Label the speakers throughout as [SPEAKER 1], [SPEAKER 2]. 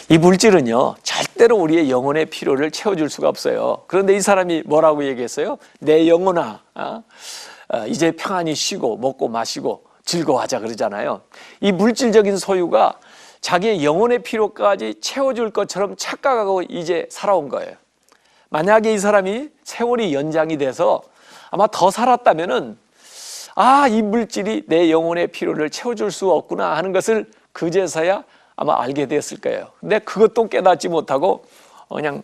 [SPEAKER 1] 이 물질은요, 절대로 우리의 영혼의 필요를 채워줄 수가 없어요. 그런데 이 사람이 뭐라고 얘기했어요? 내 영혼아, 이제 평안히 쉬고 먹고 마시고 즐거워하자 그러잖아요. 이 물질적인 소유가 자기의 영혼의 필요까지 채워줄 것처럼 착각하고 이제 살아온 거예요. 만약에 이 사람이 세월이 연장이 돼서 아마 더 살았다면은, 이 물질이 내 영혼의 필요를 채워줄 수 없구나 하는 것을 그제서야 아마 알게 되었을 거예요. 근데 그것도 깨닫지 못하고 그냥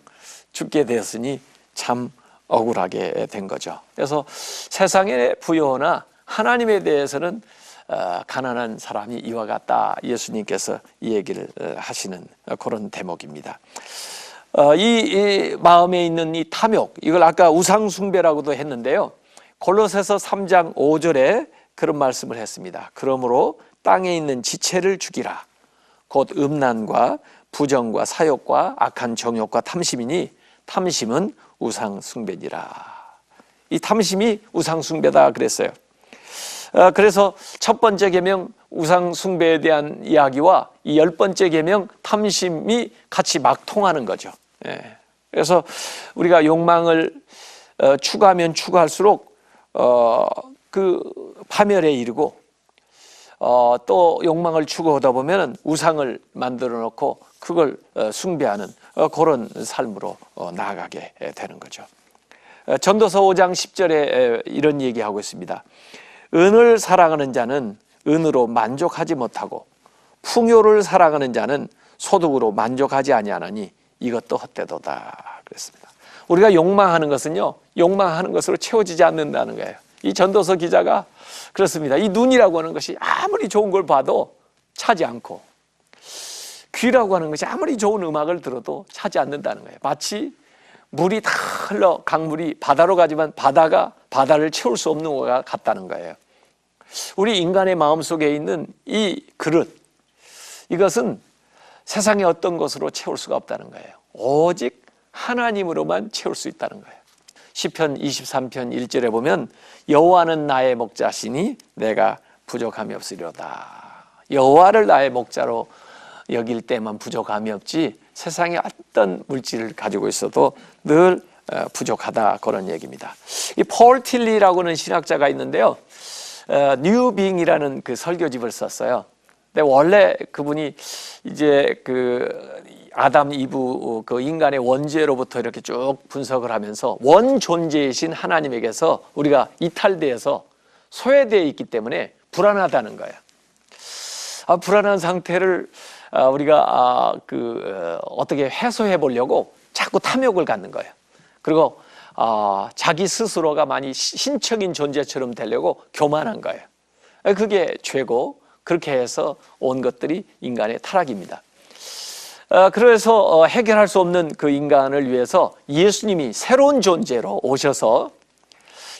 [SPEAKER 1] 죽게 되었으니 참 억울하게 된 거죠. 그래서 세상의 부여나 하나님에 대해서는 가난한 사람이 이와 같다, 예수님께서 이 얘기를 하시는 그런 대목입니다. 이 마음에 있는 이 탐욕, 이걸 아까 우상숭배라고도 했는데요, 골로새서 3장 5절에 그런 말씀을 했습니다. 그러므로 땅에 있는 지체를 죽이라. 곧 음란과 부정과 사욕과 악한 정욕과 탐심이니 탐심은 우상숭배니라. 이 탐심이 우상숭배다 그랬어요. 그래서 첫 번째 계명 우상숭배에 대한 이야기와 이 10번째 계명 탐심이 같이 막 통하는 거죠. 그래서 우리가 욕망을 추구하면 추구할수록 그 파멸에 이르고, 또 욕망을 추구하다 보면 우상을 만들어 놓고 그걸 숭배하는 그런 삶으로 나아가게 되는 거죠. 전도서 5장 10절에 이런 얘기하고 있습니다. 은을 사랑하는 자는 은으로 만족하지 못하고 풍요를 사랑하는 자는 소득으로 만족하지 아니하나니 이것도 헛되도다 그랬습니다. 우리가 욕망하는 것은요, 욕망하는 것으로 채워지지 않는다는 거예요. 이 전도서 기자가 그렇습니다. 이 눈이라고 하는 것이 아무리 좋은 걸 봐도 차지 않고, 귀라고 하는 것이 아무리 좋은 음악을 들어도 차지 않는다는 거예요. 마치 물이 다 흘러 강물이 바다로 가지만 바다가 바다를 채울 수 없는 것과 같다는 거예요. 우리 인간의 마음속에 있는 이 그릇, 이것은 세상의 어떤 것으로 채울 수가 없다는 거예요. 오직 하나님으로만 채울 수 있다는 거예요. 시편 23편 1절에 보면 여호와는 나의 목자시니 내가 부족함이 없으리로다. 여호와를 나의 목자로 여길 때만 부족함이 없지 세상에 어떤 물질을 가지고 있어도 늘 부족하다, 그런 얘기입니다. 이 폴 틸리라고 하는 신학자가 있는데요, 뉴 빙이라는 그 설교집을 썼어요. 근데 원래 그분이 이제 그 아담 이브 그 인간의 원죄로부터 이렇게 쭉 분석을 하면서 원 존재이신 하나님에게서 우리가 이탈되어서 소외되어 있기 때문에 불안하다는 거예요. 불안한 상태를 우리가 어떻게 해소해 보려고 자꾸 탐욕을 갖는 거예요. 그리고 자기 스스로가 많이 신적인 존재처럼 되려고 교만한 거예요. 그게 죄고, 그렇게 해서 온 것들이 인간의 타락입니다. 그래서 해결할 수 없는 그 인간을 위해서 예수님이 새로운 존재로 오셔서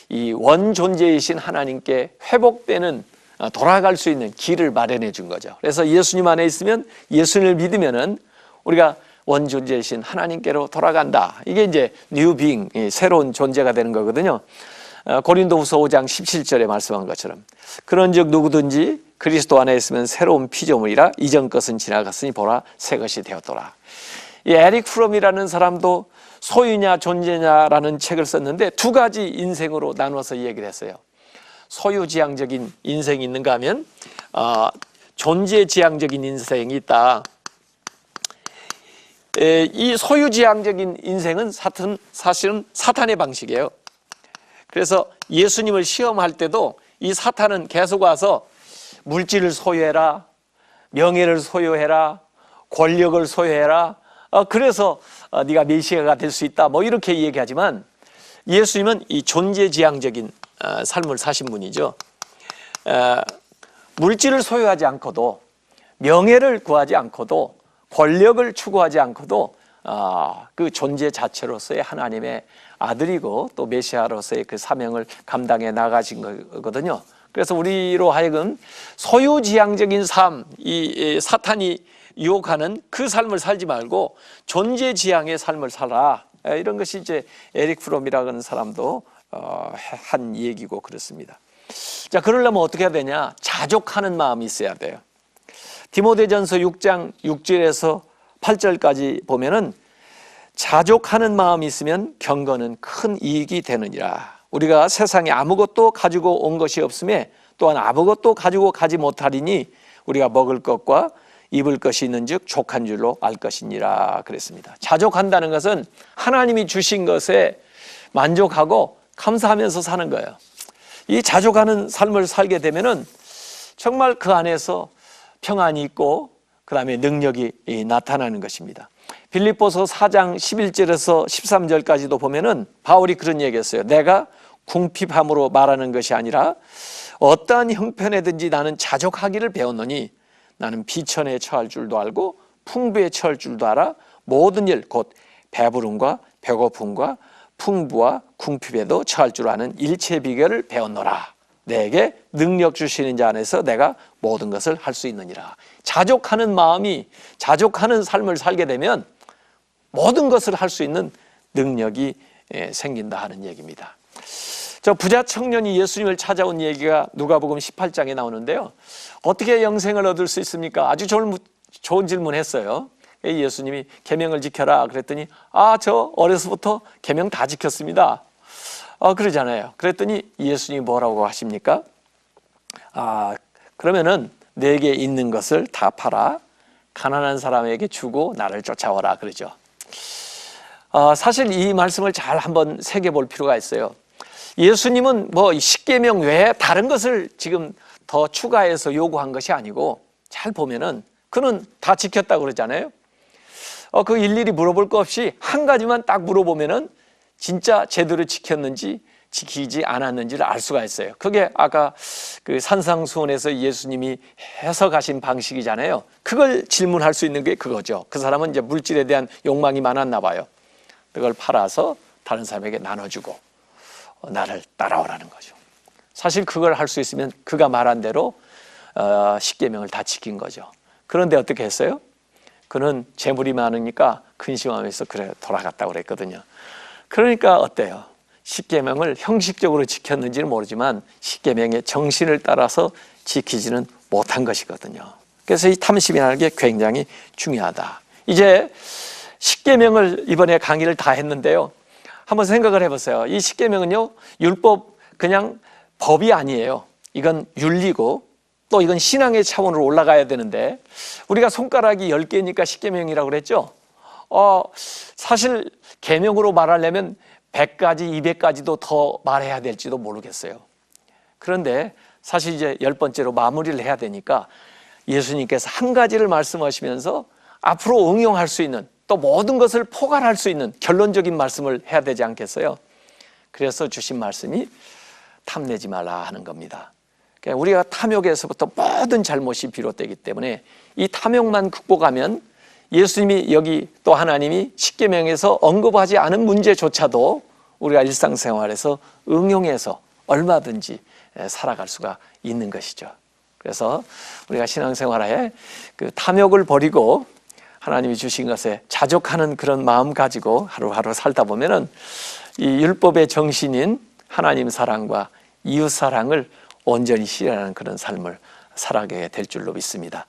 [SPEAKER 1] 이 원존재이신 하나님께 회복되는, 돌아갈 수 있는 길을 마련해 준 거죠. 그래서 예수님 안에 있으면, 예수님을 믿으면은 우리가 원존재이신 하나님께로 돌아간다. 이게 이제 뉴빙, 새로운 존재가 되는 거거든요. 고린도후서 5장 17절에 말씀한 것처럼 그런즉 누구든지 그리스도 안에 있으면 새로운 피조물이라 이전 것은 지나갔으니 보라 새 것이 되었더라. 이 에릭 프롬이라는 사람도 소유냐 존재냐라는 책을 썼는데 두 가지 인생으로 나눠서 얘기를 했어요. 소유지향적인 인생이 있는가 하면 존재지향적인 인생이 있다. 이 소유지향적인 인생은 사실은 사탄의 방식이에요. 그래서 예수님을 시험할 때도 이 사탄은 계속 와서 물질을 소유해라, 명예를 소유해라, 권력을 소유해라, 그래서 네가 메시아가 될 수 있다, 뭐 이렇게 얘기하지만 예수님은 이 존재지향적인 삶을 사신 분이죠. 물질을 소유하지 않고도, 명예를 구하지 않고도, 권력을 추구하지 않고도 그 존재 자체로서의 하나님의 아들이고 또 메시아로서의 그 사명을 감당해 나가신 거거든요. 그래서 우리로 하여금 소유지향적인 삶, 이 사탄이 유혹하는 그 삶을 살지 말고 존재지향의 삶을 살아. 이런 것이 이제 에릭 프롬이라는 사람도 한 얘기고 그렇습니다. 자, 그러려면 어떻게 해야 되냐? 자족하는 마음이 있어야 돼요. 디모데전서 6장 6절에서 8절까지 보면은 자족하는 마음이 있으면 경건은 큰 이익이 되느니라. 우리가 세상에 아무것도 가지고 온 것이 없음에 또한 아무것도 가지고 가지 못하리니 우리가 먹을 것과 입을 것이 있는즉 족한 줄로 알 것이니라 그랬습니다. 자족한다는 것은 하나님이 주신 것에 만족하고 감사하면서 사는 거예요. 이 자족하는 삶을 살게 되면은 정말 그 안에서 평안이 있고 그 다음에 능력이 나타나는 것입니다. 빌립보서 4장 11절에서 13절까지도 보면은 바울이 그런 얘기했어요. 내가 궁핍함으로 말하는 것이 아니라 어떠한 형편에든지 나는 자족하기를 배웠노니 나는 비천에 처할 줄도 알고 풍부에 처할 줄도 알아 모든 일 곧 배부름과 배고픔과 풍부와 궁핍에도 처할 줄 아는 일체 비결을 배웠노라. 내게 능력 주시는 자 안에서 내가 모든 것을 할 수 있느니라. 자족하는 마음이, 자족하는 삶을 살게 되면 모든 것을 할 수 있는 능력이 생긴다 하는 얘기입니다. 저 부자 청년이 예수님을 찾아온 얘기가 누가복음 18장에 나오는데요. 어떻게 영생을 얻을 수 있습니까? 아주 좋은 질문했어요. 예수님이 계명을 지켜라 그랬더니 저 어려서부터 계명 다 지켰습니다. 그러잖아요. 그랬더니 예수님이 뭐라고 하십니까? 그러면은 내게 있는 것을 다 팔아 가난한 사람에게 주고 나를 쫓아오라 그러죠. 사실 이 말씀을 잘 한번 새겨볼 필요가 있어요. 예수님은 뭐 십계명 외에 다른 것을 지금 더 추가해서 요구한 것이 아니고 잘 보면은 그는 다 지켰다고 그러잖아요. 그 일일이 물어볼 거 없이 한 가지만 딱 물어보면은 진짜 제대로 지켰는지 지키지 않았는지를 알 수가 있어요. 그게 아까 그 산상수훈에서 예수님이 해석하신 방식이잖아요. 그걸 질문할 수 있는 게 그거죠. 그 사람은 이제 물질에 대한 욕망이 많았나 봐요. 그걸 팔아서 다른 사람에게 나눠주고 나를 따라오라는 거죠. 사실 그걸 할 수 있으면 그가 말한 대로 십계명을 다 지킨 거죠. 그런데 어떻게 했어요? 그는 재물이 많으니까 근심하면서 그래 돌아갔다고 그랬거든요. 그러니까 어때요? 십계명을 형식적으로 지켰는지는 모르지만 십계명의 정신을 따라서 지키지는 못한 것이거든요. 그래서 이 탐심이라는 게 굉장히 중요하다. 이제 십계명을 이번에 강의를 다 했는데요. 한번 생각을 해보세요. 이 십계명은요, 율법 그냥 법이 아니에요. 이건 윤리고 또 이건 신앙의 차원으로 올라가야 되는데 우리가 손가락이 10개니까 십계명이라고 그랬죠. 사실 계명으로 말하려면 100가지, 200가지도 더 말해야 될지도 모르겠어요. 그런데 사실 이제 10번째로 마무리를 해야 되니까 예수님께서 한 가지를 말씀하시면서 앞으로 응용할 수 있는 또 모든 것을 포괄할 수 있는 결론적인 말씀을 해야 되지 않겠어요? 그래서 주신 말씀이 탐내지 말라 하는 겁니다. 그러니까 우리가 탐욕에서부터 모든 잘못이 비롯되기 때문에 이 탐욕만 극복하면 예수님이 여기 또 하나님이 십계명에서 언급하지 않은 문제조차도 우리가 일상생활에서 응용해서 얼마든지 살아갈 수가 있는 것이죠. 그래서 우리가 신앙생활에 그 탐욕을 버리고 하나님이 주신 것에 자족하는 그런 마음 가지고 하루하루 살다 보면은 이 율법의 정신인 하나님 사랑과 이웃 사랑을 온전히 실현하는 그런 삶을 살아가게 될 줄로 믿습니다.